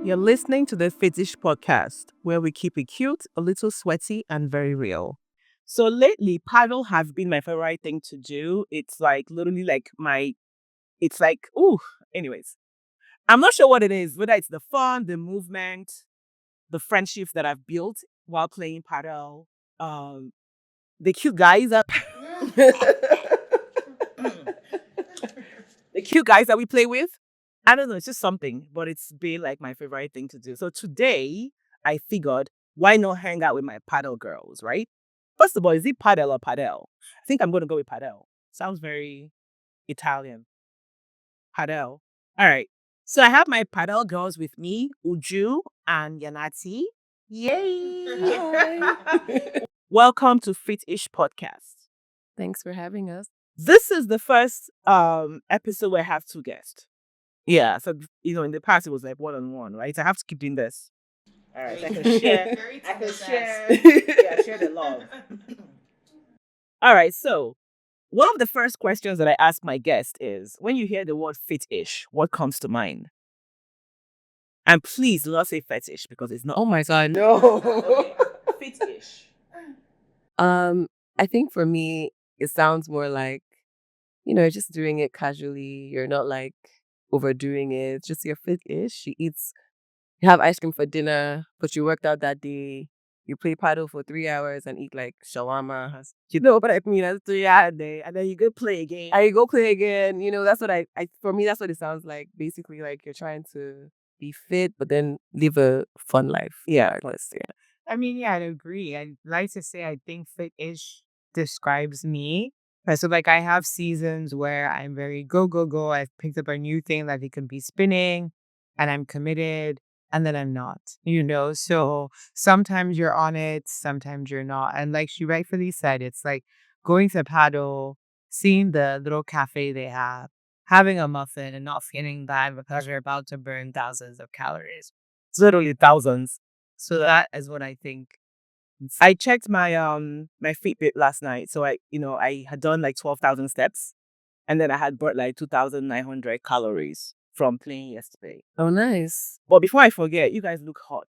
You're listening to the Fitish Podcast, where we keep it cute, a little sweaty, and very real. So lately, paddle has been my favorite thing to do. It's like literally like it's like, ooh, anyways. I'm not sure what it is, whether it's the fun, the movement, the friendships that I've built while playing paddle, um, the cute guys that the cute guys that we play with. I don't know, it's just something, but it's been like my favorite thing to do. So today I figured, why not hang out with my paddle girls, right? First of all, is it paddle or padel? I think I'm going to go with padel. Sounds very Italian. Padel. All right. So I have my paddle girls with me, Uju and Yannati. Yay! Hi. Welcome to Fitish Podcast. Thanks for having us. This is the first episode where I have two guests. Yeah, so in the past it was like one on one, right? I have to keep doing this. All right, so I can share. I can share. Yeah, share the love. All right, so one of the first questions that I ask my guest is, when you hear the word fetish, what comes to mind? And please do not say fetish because it's not. Oh my god. Okay. Fetish. I think for me it sounds more like, just doing it casually. You're not like overdoing it. Just your fit-ish. You have ice cream for dinner, but you worked out that day. You play paddle for 3 hours and eat like shawarma. You know what I mean? That's 3 hour day. And then you go play again. And you go play again. That's what for me, that's what it sounds like. Basically, like you're trying to be fit, but then live a fun life. Yeah. Yeah. I mean, yeah, I'd agree. I'd like to say I think fit-ish describes me. So like I have seasons where I'm very go, go, go. I've picked up a new thing that it could be spinning and I'm committed and then I'm not. So sometimes you're on it, sometimes you're not. And like she rightfully said, it's like going to paddle, seeing the little cafe they have, having a muffin and not feeling bad because you're about to burn thousands of calories. Literally thousands. So that is what I think. I checked my Fitbit last night. So I had done like 12,000 steps, and then I had burnt like 2,900 calories from playing yesterday. Oh, nice. But before I forget, you guys look hot.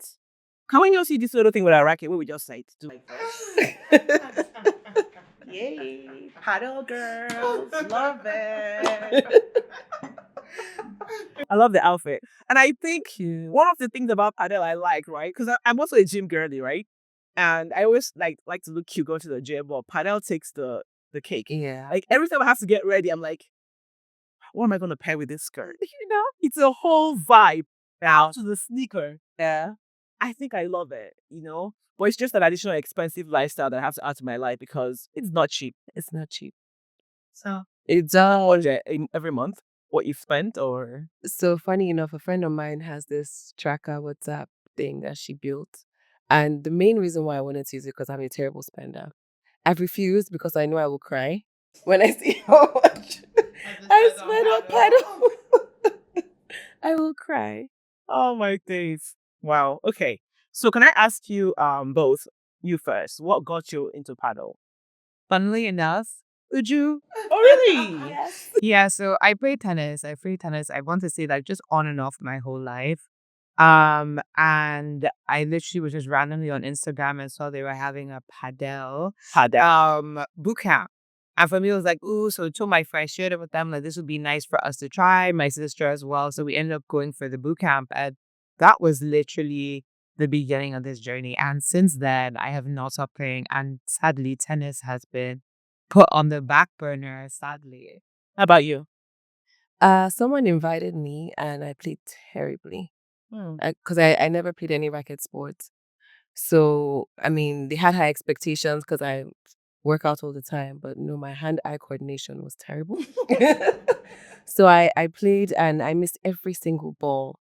Can we just see this little thing with a racket where we just like do like this? Yay, Padel Girls, love it. I love the outfit, and I think one of the things about Padel I like, right? Because I'm also a gym girly, right? And I always like to look cute going to the gym, but Padel takes the cake. Yeah. Like every time I have to get ready, I'm like, what am I gonna pair with this skirt? It's a whole vibe. Now to the sneaker. Yeah. I think I love it. But it's just an additional expensive lifestyle that I have to add to my life because it's not cheap. It's not cheap. So it's every month what you've spent, or So funny enough, a friend of mine has this tracker WhatsApp thing that she built. And the main reason why I wanted to use it because I'm a terrible spender. I've refused because I know I will cry when I see how much I spend on paddle. I will cry. oh my days. Wow. Okay. So can I ask you both, you first, what got you into paddle? Funnily enough, Uju. Oh really? Yes. yeah, so I play tennis. I want to say that just on and off my whole life. And I literally was just randomly on Instagram and saw they were having a padel boot camp. And for me, it was like, ooh, so I told my friend, shared it with them, like this would be nice for us to try, my sister as well. So we ended up going for the boot camp. And that was literally the beginning of this journey. And since then, I have not stopped playing. And sadly, tennis has been put on the back burner, sadly. How about you? Someone invited me and I played terribly Hmm. because I never played any racket sports. So, I mean, they had high expectations because I work out all the time, but no, my hand-eye coordination was terrible. So I played and I missed every single ball.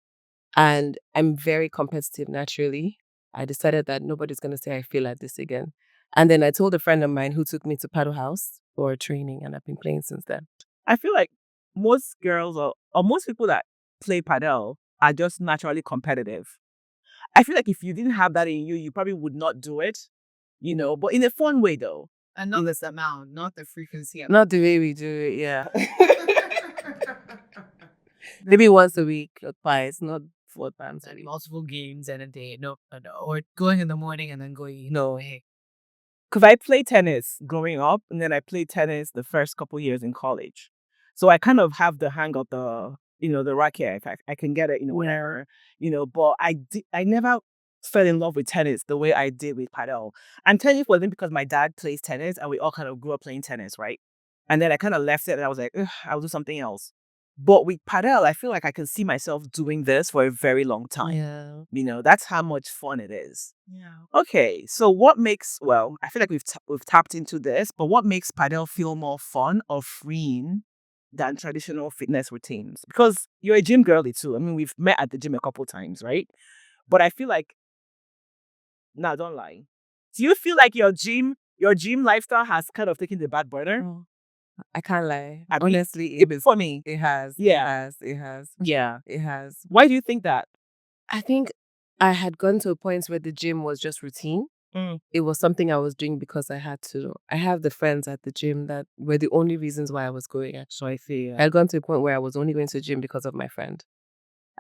And I'm very competitive naturally. I decided that nobody's going to say I feel like this again. And then I told a friend of mine who took me to Paddle House for training, and I've been playing since then. I feel like most girls or most people that play padel are just naturally competitive. I feel like if you didn't have that in you, you probably would not do it, but in a fun way though. And not this amount, not the frequency of Not the way we do it, yeah. Maybe once a week or twice, not 4 times a and week. multiple games in a day. No, or going in the morning and then going. No, hey. Because I played tennis growing up, and then I played tennis the first couple years in college. So I kind of have the hang of the racket. In fact, I can get it, whenever, but I never fell in love with tennis the way I did with padel. And tennis wasn't because my dad plays tennis and we all kind of grew up playing tennis, right? And then I kind of left it and I was like, "Ugh, I'll do something else." But with padel, I feel like I can see myself doing this for a very long time. Yeah. That's how much fun it is. Yeah. Okay, so I feel like we've tapped into this, but what makes padel feel more fun or freeing than traditional fitness routines? Because you're a gym girly too. I mean, we've met at the gym a couple times, right? But I feel like, no, don't lie. Do you feel like your gym lifestyle has kind of taken the back burner? Oh, I can't lie. I mean, Honestly, even for me. it has. Yeah. It has. Yeah. It has. Why do you think that? I think I had gone to a point where the gym was just routine. It was something I was doing because I had to. I have the friends at the gym that were the only reasons why I was going. Actually, So I feel I had gone to a point where I was only going to the gym because of my friend,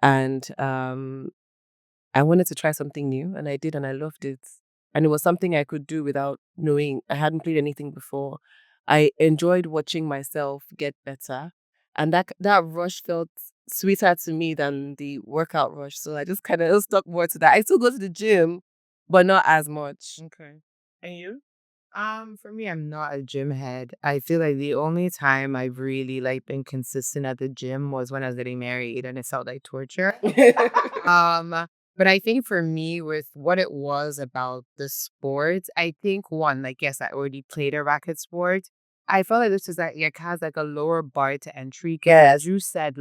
and I wanted to try something new, and I did, and I loved it. And it was something I could do without knowing. I hadn't played anything before. I enjoyed watching myself get better, and that rush felt sweeter to me than the workout rush. So I just kind of stuck more to that. I still go to the gym, but not as much. Okay. And you? For me, I'm not a gym head. I feel like the only time I've really been consistent at the gym was when I was getting married, and it felt like torture. But I think for me, with what it was about the sport, I think one, yes, I already played a racket sport. I felt like this is has a lower bar to entry. 'Cause as you said,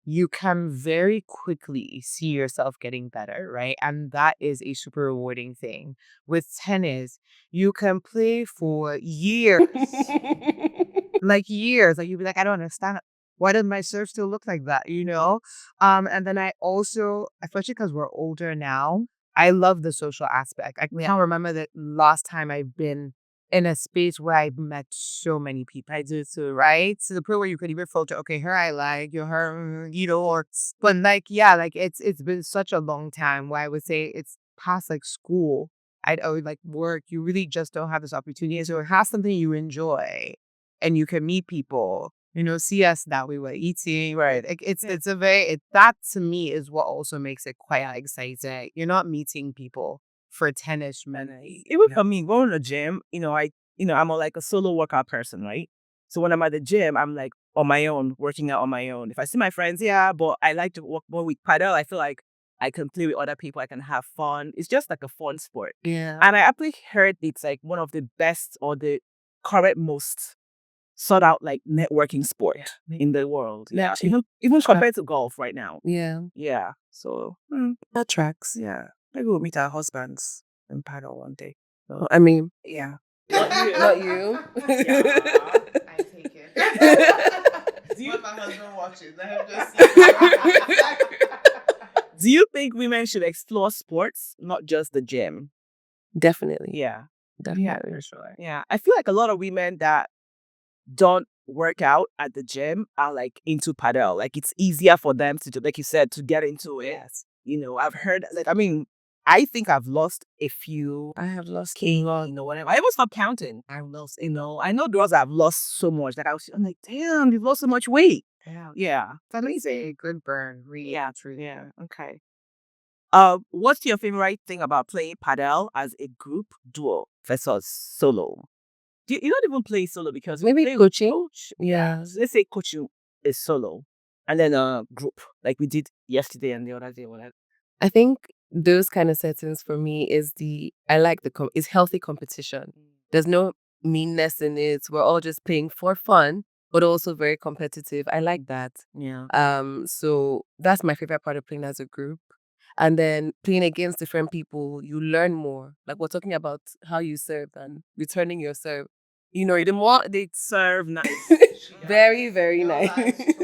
you can very quickly see yourself getting better, right? And that is a super rewarding thing. With tennis, you can play for years. Years. You'd be like, I don't understand. Why does my serve still look like that? And then I also, especially because we're older now, I love the social aspect. I can't remember the last time I've been in a space where I've met so many people. I do too, right? To the point where you could even filter, okay, her I like, her, but it's been such a long time where I would say it's past school. I'd always work. You really just don't have this opportunity. So have something you enjoy and you can meet people, see us that we were eating, right? That to me is what also makes it quite exciting. You're not meeting people for tennis minutes. Even for me, going to the gym, I'm a solo workout person, right? So when I'm at the gym, I'm on my own, working out on my own. If I see my friends, yeah, but I like to work more with padel. I feel like I can play with other people. I can have fun. It's just like a fun sport. Yeah. And I actually heard it's one of the best or the current most sought out networking sport in the world. Yeah. Even compared to golf right now. Yeah. Yeah. So That tracks. Yeah. Maybe we'll meet our husbands in paddle one day. Well, I mean, Yeah. not you. I take it. Do you- When my husband watches, let him just see. do you think women should explore sports, not just the gym? Definitely. Yeah. Definitely. For sure. Yeah. I feel like a lot of women that don't work out at the gym are into padel. It's easier for them to do, like you said, to get into it. Yes. I've heard I think I've lost a few I have lost kilos, whatever. I almost stopped counting. I've lost, I know girls have lost so much. I'm like, damn, you've lost so much weight. Yeah. Yeah. That is a good burn. Really. Yeah. Yeah. Okay. What's your favorite thing about playing padel as a group duo versus solo? You don't even play solo because maybe play with coaching. coach. Yeah. So let's say coaching is solo, and then group like we did yesterday and the other day. Whatever. I think those kind of settings for me is is healthy competition. There's no meanness in it. We're all just playing for fun, but also very competitive. I like that. Yeah. So that's my favorite part of playing as a group. And then playing against different people, you learn more. Like we're talking about how you serve and returning your serve. The more they Serve nice. very, very nice. that's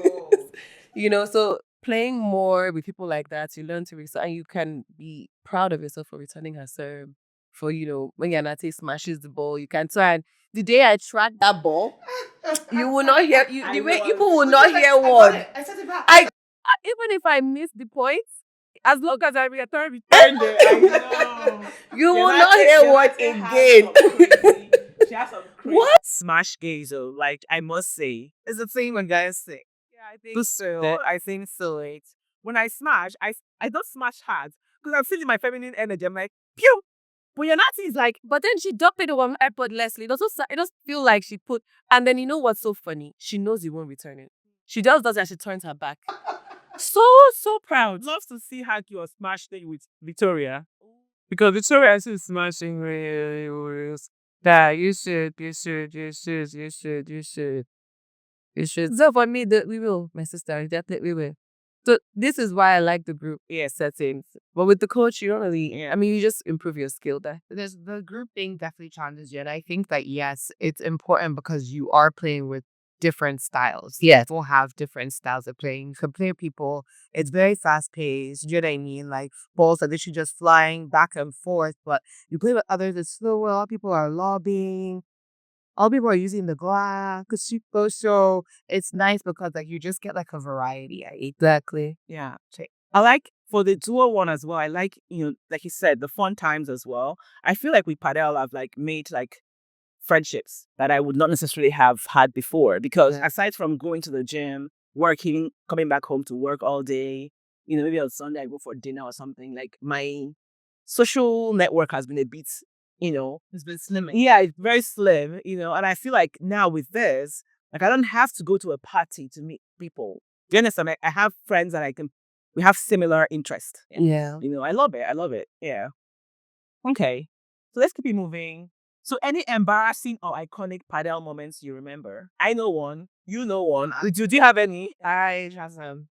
true. So playing more with people like that, you learn to reserve and you can be proud of yourself for returning her serve. For, when Yannati smashes the ball, you can try and the day I track that ball, you will not hear the way people will not hear one. I said it back. Even if I miss the points, As long as I return there, I know. You will not hear what again. She has some crazy What? smash gaze, though. Like, I must say, it's the thing when guys say. Yeah, I think so. I think so. When I smash, I don't smash hard because I'm feeling my feminine energy. I'm like, pew. But Yannati is like, But then she dumped it on effortlessly. It doesn't feel like she put. And then you know what's so funny? She knows you won't return it. She just does that. She turns her back. so proud. Love to see how you smash thing with Victoria. Because Victoria is smashing rules. That you should. So for me, we will, my sister, definitely we will. So this is why I like the group settings. But with the coach, you don't really, I mean, you just improve your skill there. there's the group thing definitely challenges you. And I think that, yes, it's important because you are playing with different styles. Yes. People have different styles of playing. You can play with people. It's very fast paced. You know what I mean? Like balls are literally just flying back and forth. But you play with others, it's slower. A lot of people are lobbying. All people are using the glass. So it's nice because like you just get like a variety. Exactly. Yeah. I like for the duo one as well. I like, like you said, the fun times as well. I feel like with Padel, I've like made like friendships that I would not necessarily have had before because aside from going to the gym, working, coming back home to work all day, maybe on Sunday I go for dinner or something. Like my social network has been a bit, It's been slimming. yeah, it's very slim, and I feel like now with this, like I don't have to go to a party to meet people. Do you understand? I have friends that we have similar interests. Yeah. I love it. I love it. Yeah. Okay. So let's keep it moving. So any embarrassing or iconic Padel moments you remember? I know one. You know one. Do you have any? I have some.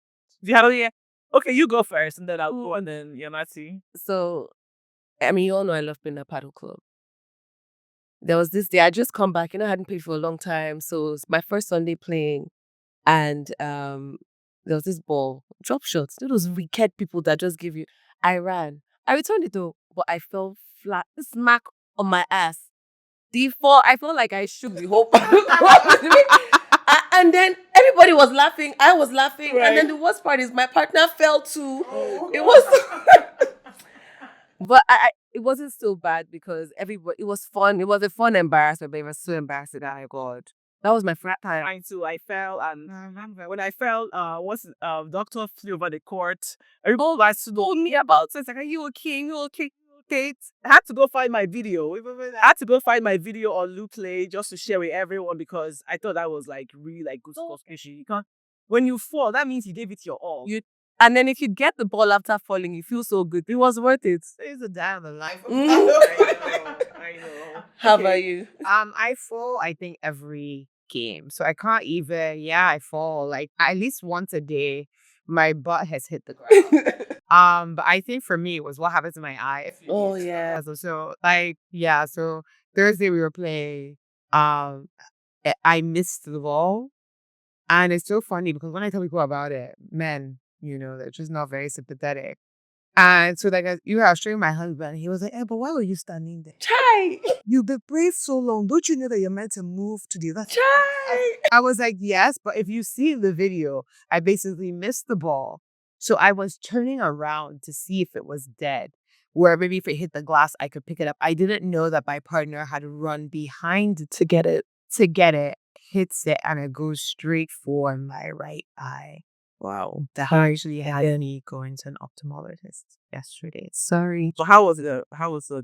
Do you have any? Okay, you go first and then I'll go and then Yannati. So, I mean, you all know I love being a paddle club. There was this day, I just come back, I hadn't played for a long time. So it was my first Sunday playing. And there was this ball, drop shots. Those wicked people that just give you. I ran. I returned it though, but I fell flat, smack on my ass. I felt like I shook the whole and then everybody was laughing. I was laughing. Right. And then the worst part is my partner fell too. It was but it wasn't so bad because it was fun. It was a fun embarrassment, but it was so embarrassing that God. That was my frat time. Mine too. I fell, and I remember when I fell. Doctor flew over the court. Everybody was told me about it. It's like, are you okay? You okay? I had to go find my video. I had to go find my video on Luplay just to share with everyone because I thought that was like really like good stuff. Because when you fall, that means you gave it your all. And then if you get the ball after falling, you feel so good. It was worth it. It's a day of the life. I know. How about you? I fall, I think, every game. So I can't even, I fall. Like at least once a day, my butt has hit the ground. But I think for me, it was what happens in my eye. Oh, yeah. So so Thursday we were playing. I missed the ball. And it's so funny because when I tell people about it, men, they're just not very sympathetic. And so like I was showing my husband, he was like, but why were you standing there? Chai! You've been brave so long. Don't you know that you're meant to move to the other side? Chai! I was like, yes, but if you see the video, I basically missed the ball. So I was turning around to see if it was dead. Where maybe if it hit the glass, I could pick it up. I didn't know that my partner had run behind to get it, hits it, and it goes straight for my right eye. Wow. I actually had me going to an ophthalmologist yesterday. Sorry. So how was the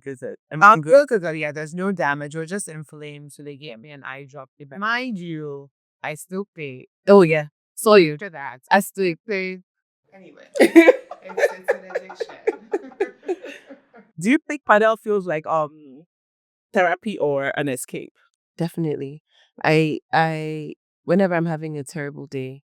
visit? I'm good because there's no damage. We're just inflamed, so they gave me an eye drop. Mind you, I still pay. Oh yeah. Saw you. After that, I still pay. Anyway, it's an addiction. Do you think Padel feels like therapy or an escape? Definitely. I whenever I'm having a terrible day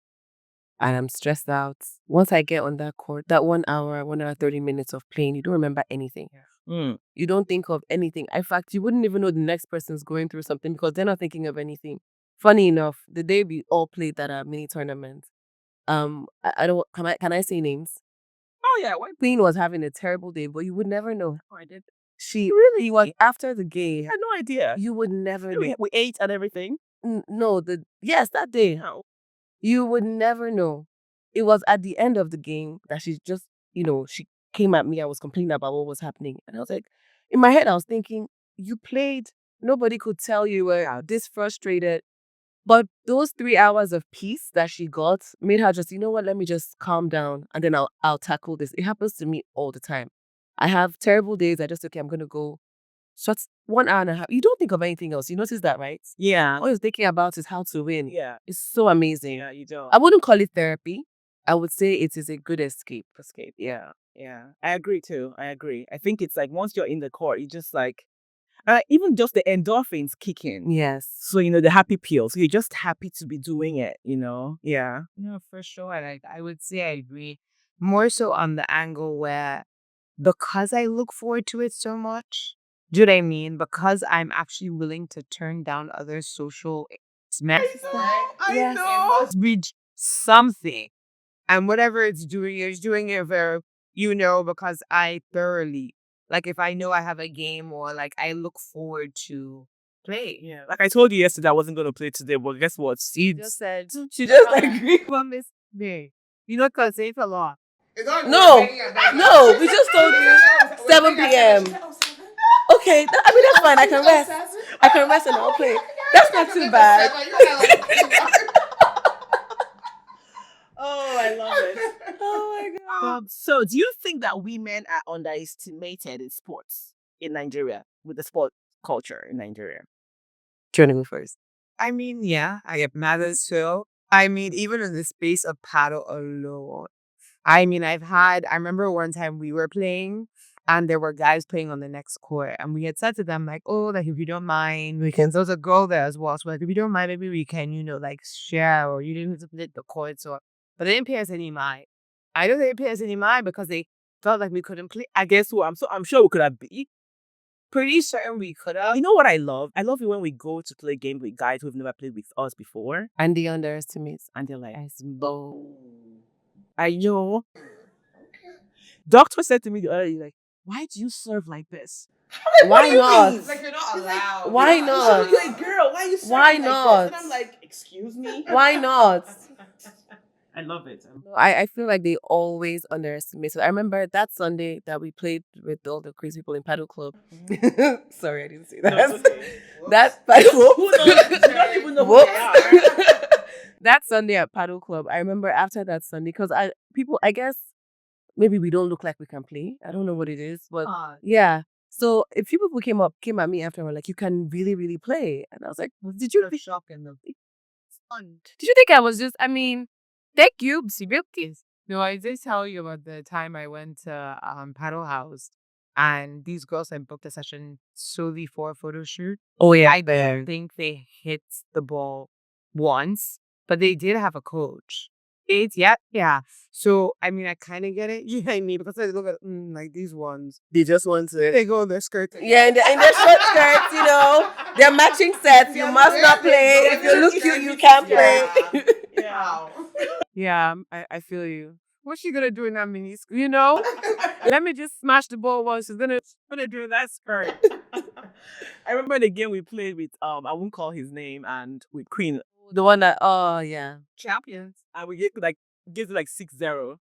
and I'm stressed out, once I get on that court, that 1 hour, 30 minutes of playing, you don't remember anything. You don't think of anything. In fact, you wouldn't even know the next person's going through something because they're not thinking of anything. Funny enough, the day we all played that mini tournament, I don't can I say names? Oh yeah, what? Queen was having a terrible day, but you would never know. Oh, I did. She really was after the game. I had no idea. You would never know. We ate and everything. No, yes, that day. How? You would never know. It was at the end of the game that she just she came at me. I was complaining about what was happening. And I was like, in my head, I was thinking, you played. Nobody could tell you were this frustrated. But those 3 hours of peace that she got made her just, you know what, let me just calm down and then I'll tackle this. It happens to me all the time. I have terrible days. I just, okay, I'm going to go. So it's 1 hour and a half. You don't think of anything else. You notice that, right? Yeah. All you're thinking about is how to win. Yeah. It's so amazing. Yeah, you don't. I wouldn't call it therapy. I would say it is a good escape. Yeah. Yeah. I agree too. I think it's like once you're in the court, you just like, even just the endorphins kick in. Yes. So, the happy pills. You're just happy to be doing it, Yeah. No, for sure. Like, I would say I agree. More so on the angle where because I look forward to it so much, do you know what I mean? Because I'm actually willing to turn down other social expenses. I know. It must be something. And whatever it's doing it for, because I thoroughly, like if I know I have a game or like I look forward to play. Yeah. Like I told you yesterday, I wasn't going to play today, but guess what? She just said, She just agreed. well, Miss May, because it's a lot. No, we just told you 7 p.m. Okay, that's fine. I can rest. And I'll play. That's not too bad. Oh, I love it. Oh my God. So, do you think that women are underestimated in sports in Nigeria with the sport culture in Nigeria? Do you want to go first? I mean, yeah, I get mad as so. I mean, even in the space of paddle alone. I mean, I remember one time we were playing and there were guys playing on the next court and we had said to them like, oh, like if you don't mind, we can, there was a girl there as well. So like, if you don't mind, maybe we can, like share or you didn't split the courts but they didn't pay us any mind. I don't think they pay us any mind because they felt like we couldn't play. I guess what I'm sure we could have been. Pretty certain we could have. You know what I love? I love it when we go to play games with guys who've never played with us before. And they underestimate. And they're like, boom. I know. Doctor said to me the other day, like, why do you serve like this? Why not? It's like you're not allowed. Like, why not? You're a girl. Why are you serving Why like not? this? And I'm like, excuse me? Why not? I love it. I feel like they always underestimate. So I remember that Sunday that we played with all the crazy people in Padel Club. Sorry, I didn't say that. No, it's okay. That don't even know who they are. That Sunday at Padel Club, I remember after that Sunday, because I guess maybe we don't look like we can play. I don't know what it is, but yeah. So a few people came at me after and were like, you can really, really play. And I was like, well, did you think I was just, thank you, Sibilkis. No, I did tell you about the time I went to Paddle House and these girls had booked a session solely for a photo shoot. Oh yeah. I think they hit the ball once, but they did have a coach. Yeah. So, I kind of get it. You know what I mean? Because I look at, like these ones. They just want to. They go in their skirts. Yeah, in their short skirts, they're matching sets. You must not play. If you look cute, you can't play. Yeah. Yeah, I feel you. What's she gonna do in that mini skirt? Let me just smash the ball while she's gonna do that skirt. I remember the game we played with I won't call his name and with Queen. The one that yeah. Champions. And we gave it 6-0.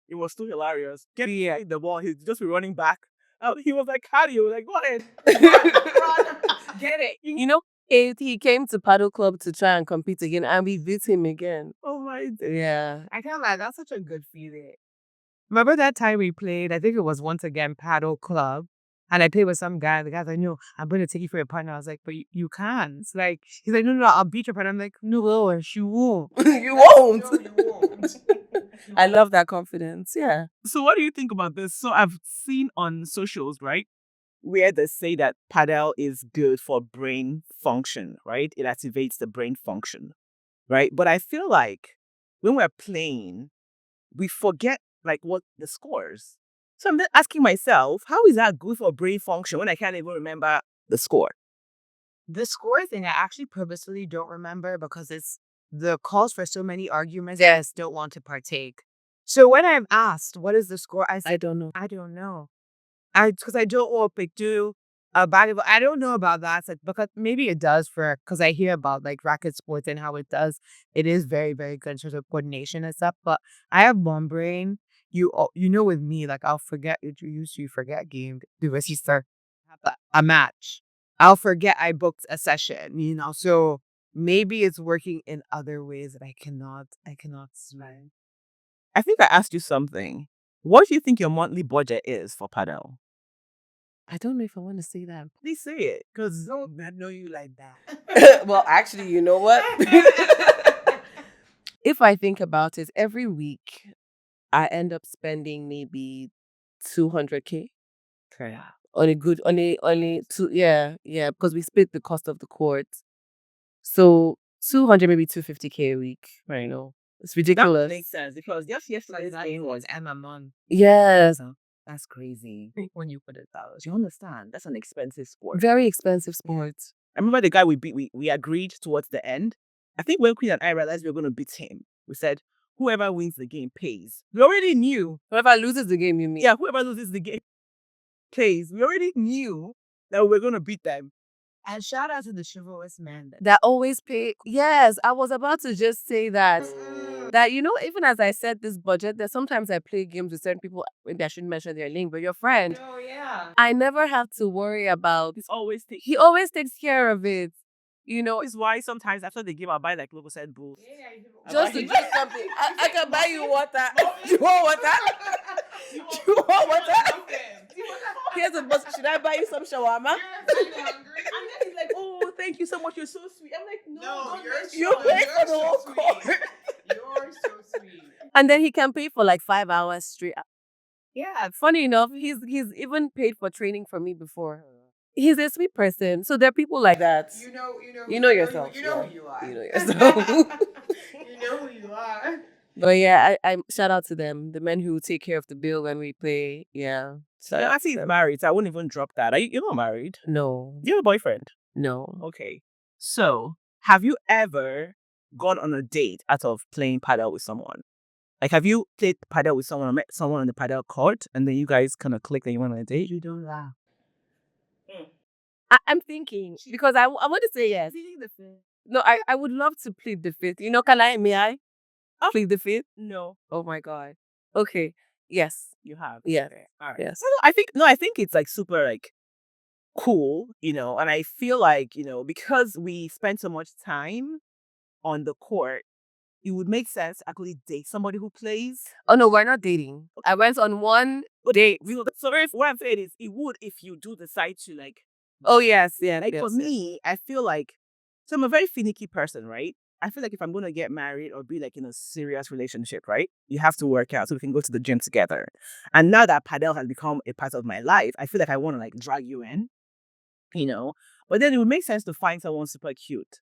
It was too hilarious. Get the ball, he's just running back. He was like cardio, like go ahead. Run. Get it. He came to Padel Club to try and compete again, and we beat him again. Oh my God. Yeah. I can't lie, that's such a good feeling. Remember that time we played? I think it was once again Padel Club, and I played with some guy. The guy's like, "No, I'm going to take you for your partner." I was like, "But you can't." It's like he's like, "No, I'll beat your partner." I'm like, "No, you won't. You won't." No, you won't. I love that confidence. Yeah. So what do you think about this? So I've seen on socials, right, where they say that padel is good for brain function, right? It activates the brain function, right? But I feel like when we're playing, we forget what the scores. So I'm asking myself, how is that good for brain function when I can't even remember the score? The score thing, I actually purposefully don't remember because it's the calls for so many arguments that I still want to partake. So when I'm asked, what is the score? I don't know. I don't know. Because I don't want to do a basketball. I don't know about that. Because maybe it does because I hear about racket sports and how it does. It is very, very good in terms of coordination and stuff. But I have one brain. you know, with me, like I'll forget it. You used to forget game. Do a sister have a match. I'll forget I booked a session. You know, so maybe it's working in other ways that I cannot swim. I think I asked you something. What do you think your monthly budget is for Padel? I don't know if I want to say that. Please say it, because I know you like that. Well, actually, you know what? If I think about it, every week I end up spending maybe 200K on a good on a two because we split the cost of the court. So 200 maybe 250K a week. Right, no. It's that ridiculous. makes sense because just yesterday's game was Emma Mon. Yes. that's crazy. When you put it out, you understand that's an expensive sport. Very expensive sport. I remember the guy we beat. We agreed towards the end. I think when Queen and I realized we were going to beat him, we said whoever wins the game pays. We already knew. Whoever loses the game, you mean? Yeah, whoever loses the game pays. We already knew that we were going to beat them. And shout out to the chivalrous man That always pay. Yes, I was about to just say that. That, you know, even as I said this budget, that sometimes I play games with certain people, maybe I shouldn't mention their name, but your friend. Oh yeah. I never have to worry about. He always takes care of it. You know, it's why sometimes after the game I'll buy like local said booze. just to do something. I can buy you water. You want water? You want water? Here's a bus. Should I buy you some shawarma? Are you hungry? And then he's like, "Oh, thank you so much. You're so sweet." I'm like, "No, You pay for the whole court. You're so sweet. And then he can pay for like 5 hours straight. Yeah. Funny enough, he's even paid for training for me before. He's a sweet person. So there are people like that. You know yourself. You know who you are. You know yourself. You know who you are. But yeah, I shout out to them, the men who take care of the bill when we play. Yeah. So I see he's married, so I wouldn't even drop that. You're not married. No. You have a boyfriend. No. Okay. So have you ever gone on a date out of playing Padel with someone? Like, have you played Padel with someone or met someone on the Padel court and then you guys kind of clicked and you went on a date? You don't laugh. I'm thinking because I want to say yes. No, I would love to plead the fifth. You know, may I plead the fifth? No. Oh my God. Okay. Yes. You have. Yeah. Okay. All right. Yes. I think it's like super like cool, you know, and I feel like, you know, because we spend so much time on the court, it would make sense to actually date somebody who plays. Oh no, we're not dating. I went on one date. So if what I'm saying is it would if you do decide to like. Oh yes, yeah. Like yes, for me, I feel like so I'm a very finicky person, right? I feel like if I'm going to get married or be like in a serious relationship, right? You have to work out so we can go to the gym together. And now that Padel has become a part of my life, I feel like I want to like drag you in, you know? But then it would make sense to find someone super cute.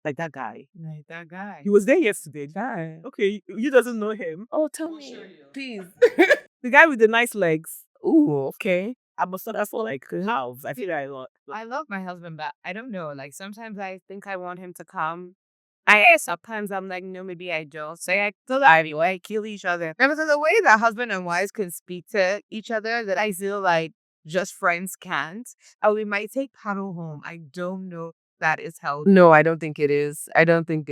Like that guy. Like that guy. He was there yesterday. Guy. Okay, you doesn't know him. Oh, tell me. Please. The guy with the nice legs. Ooh, okay. I must start for like house. I feel like I love my husband, but I don't know. Like sometimes I think I want him to come. Sometimes I'm like, no, maybe I don't. So I kill I kill each other. And so the way that husband and wives can speak to each other that I feel like just friends can't. And we might take paddle home. I don't know if that is healthy. No, I don't think it is. I don't think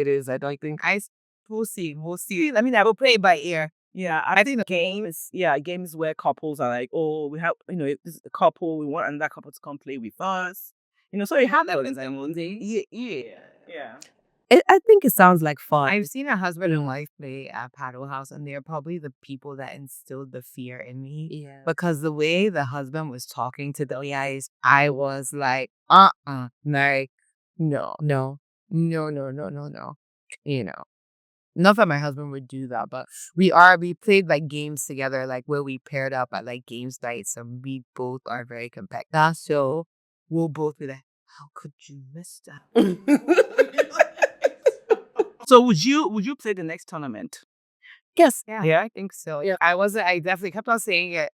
We'll see. I mean, I will play it by ear. Yeah, I think the games where couples are like, oh, we have, you know, if this is a couple, we want another couple to come play with us. You know, so you have that with Yeah. I think it sounds like fun. I've seen a husband and wife play at Paddle House, and they're probably the people that instilled the fear in me. Yeah. Because the way the husband was talking to the guys, I was like, like, no. You know. Not that my husband would do that, but we played like games together, like where we paired up at like games nights, and we both are very competitive. So we'll both be like, how could you miss that? So would you play the next tournament? Yes. Yeah, I think so. Yeah, I definitely kept on saying it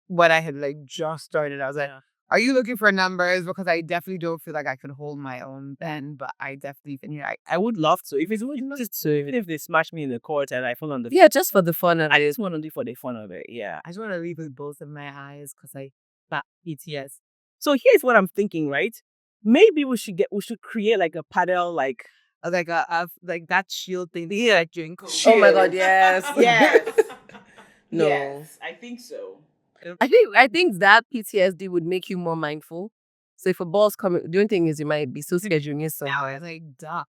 when I had like just started. I was like, are you looking for numbers? Because I definitely don't feel like I could hold my own then, but I definitely think I would love to. If it's even if they smash me in the court and I fall on the just for the fun of it. I just want to do it for the fun of it. Yeah. I just want to leave with both of my eyes because I got PTS. So here's what I'm thinking, right? Maybe we should create like a paddle like that shield thing. Yeah, drink. Oh my God, yes. Yes. No. Yes, I think so. I think that PTSD would make you more mindful. So if a ball's coming, the only thing is you might be so scared you miss Now somewhere. it's like duck.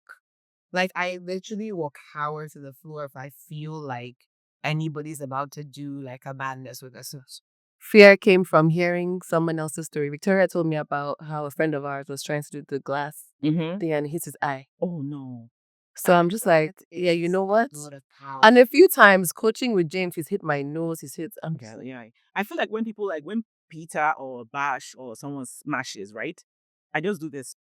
Like I literally will cower to the floor if I feel like anybody's about to do like a madness with us. Fear came from hearing someone else's story. Victoria told me about how a friend of ours was trying to do the glass Mm-hmm. thing and hit his eye. Oh no. So I'm just like, yeah, you know what? A lot of power. And a few times coaching with James, he's hit my nose, he's hit. I'm Yeah, yeah. I feel like when people when Peter or Bash or someone smashes, right? I just do this.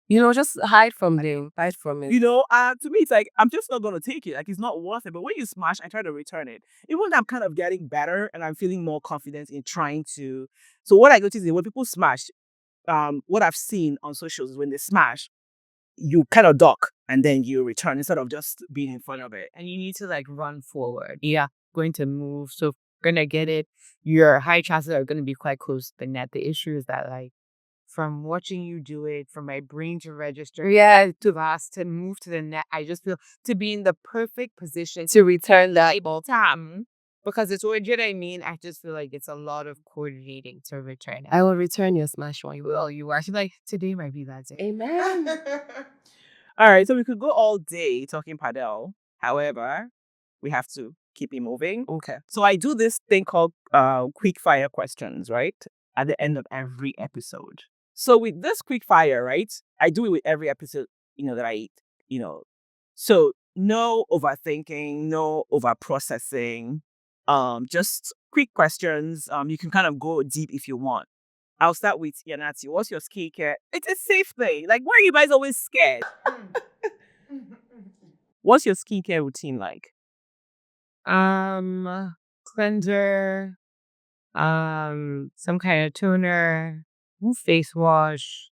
just hide from them, hide from it. To me, it's like I'm just not gonna take it. Like it's not worth it. But when you smash, I try to return it. Even though I'm kind of getting better and I'm feeling more confident in trying to. So what I notice is when people smash, what I've seen on socials is when they smash, you kind of duck and then you return instead of just being in front of it. And you need to like run forward. Yeah, going to move. So if you're gonna get it, your high chances are gonna be quite close to the net. The issue is that like from watching you do it, from my brain to register, to us to move to the net, I just feel to be in the perfect position To return that ball. time. Because it's what I mean. I just feel like it's a lot of coordinating to return it. I will return your smash one. Well, you are. I feel like today might be that day. Amen. All right, so we could go all day talking padel. However, we have to keep it moving. Okay. So I do this thing called quick fire questions, right? At the end of every episode. So with this quick fire, right? I do it with every episode, that I eat, So no overthinking, no over processing. Just quick questions. You can kind of go deep if you want. I'll start with Yannati. What's your skincare? It's a safe thing. Like, why are you guys always scared? What's your skincare routine like? Cleanser, some kind of toner, face wash,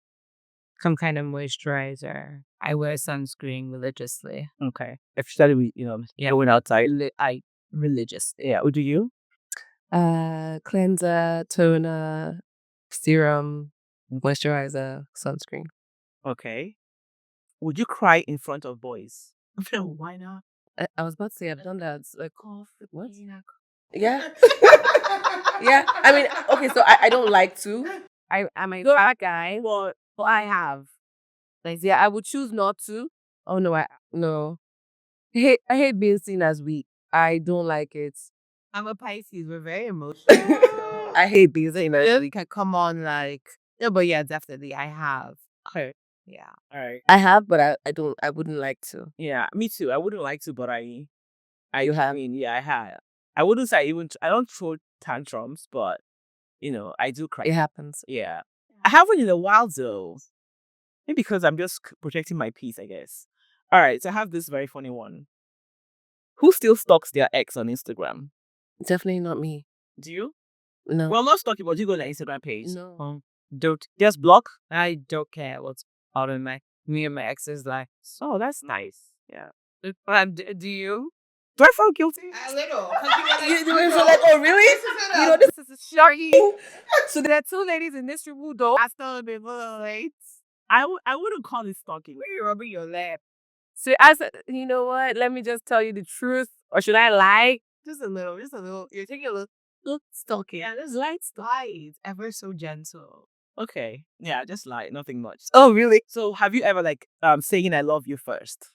some kind of moisturizer. I wear sunscreen religiously. Okay. Especially with, going outside. I religious. Yeah. What do you? Cleanser, toner, serum, moisturizer, sunscreen. Okay. Would you cry in front of boys? Why not? I was about to say I've done that. It's like, what? Yeah. Yeah. Yeah. I mean, okay, so I don't like to. I'm a bad guy, but I have. Like, yeah, I would choose not to. Oh no, no. I hate being seen as weak. I don't like it. I'm a Pisces. We're very emotional. I hate being seen as We weak. can come on like but yeah, definitely I have. Okay. Yeah. All right. I have, but I wouldn't like to. Yeah, me too. I wouldn't like to, but You have? mean, yeah, I have. I wouldn't say I don't throw tantrums, but I do cry. It happens. Yeah. I haven't in a while though. Maybe because I'm just protecting my peace, I guess. All right, so I have this very funny one. Who still stalks their ex on Instagram? Definitely not me. Do you? No. Well, not stalking, but you go to their Instagram page. No. Don't Just block? I don't care what's out of me and my ex's life. Oh, that's nice. Yeah. Do you? Do I feel guilty? A little. You feel like, oh really? This is shocking. So there are two ladies in this room who don't. I still be late. I wouldn't call it stalking. Where you rubbing your lap? So I said, you know what? Let me just tell you the truth, or should I lie? Just a little. You're taking a little Stalking. Yeah, this light slide. Ever so gentle. Okay. Yeah, just like nothing much. Oh really? So have you ever saying I love you first?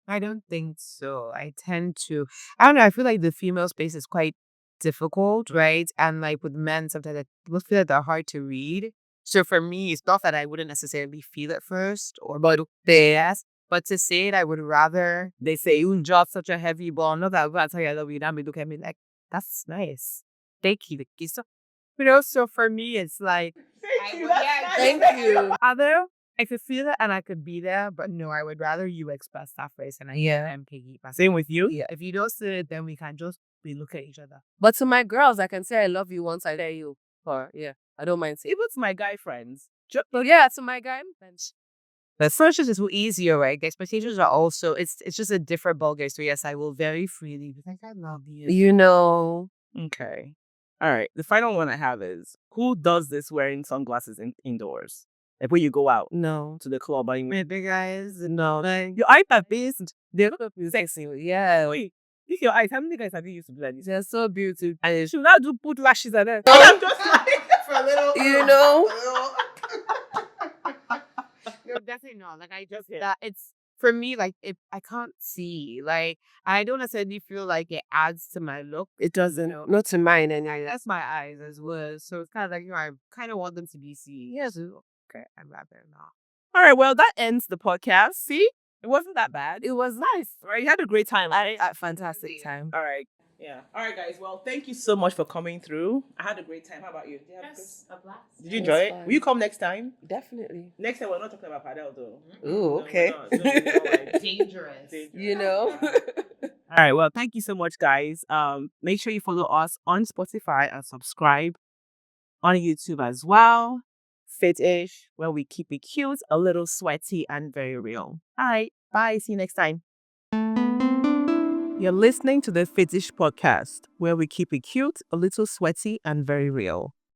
I don't think so. I tend to. I don't know. I feel like the female space is quite difficult, right? And like with men, sometimes I feel like they're hard to read. So for me, it's not that I wouldn't necessarily feel it first or but yes. But to say it, I would rather they say you drop such a heavy ball. Not that I'm gonna tell you I love you. Then look at me like that's nice. Thank you. So, so for me, it's like Thank you. other. I could feel it and I could be there, but no, I would rather you express that first and I am piggyback. Same with you? Yeah, if you don't say it, then we can just be look at each other. But to my girls, I can say I love you once I tell you. Or yeah, I don't mind saying. Even to my guy friends. But yeah, to my guy friends. The first is just easier, right? The expectations are also it's just a different ballgame. So yes, I will very freely be like I love you. You know. Okay. All right. The final one I have is who does this wearing sunglasses indoors? Like when you go out No. to the club and With big guys, no, like your iPad based. They're sexy. Yeah. Wait, If your eyes, how many guys have you used to do like this? They're so beautiful. And you should not do put lashes on them. I'm just like for a little, You know? No, definitely not. Like I just Yeah. that it's for me. Like if I can't see, like I don't necessarily feel like it adds to my look. It doesn't. Not to mine, and I. That's my eyes as well. So it's kind of like I kind of want them to be seen. Yes, okay, I'm rather not. All right, well, that ends the podcast. See? It wasn't that bad. It was nice. Right? You had a great time. A fantastic time. All right. Yeah. All right, guys. Well, thank you so much for coming through. I had a great time. How about you? Did you have A blast. Did you It enjoy was it? fun. Will you come next time? Definitely. Next time, we're not talking about Padel, though. Ooh, No, okay. we're not. No, we're not, like, Dangerous. You know? All right. Well, thank you so much, guys. Make sure you follow us on Spotify and subscribe on YouTube as well. Fitish, where we keep it cute, a little sweaty, and very real. All right. Bye. See you next time. You're listening to the Fitish Podcast, where we keep it cute, a little sweaty, and very real.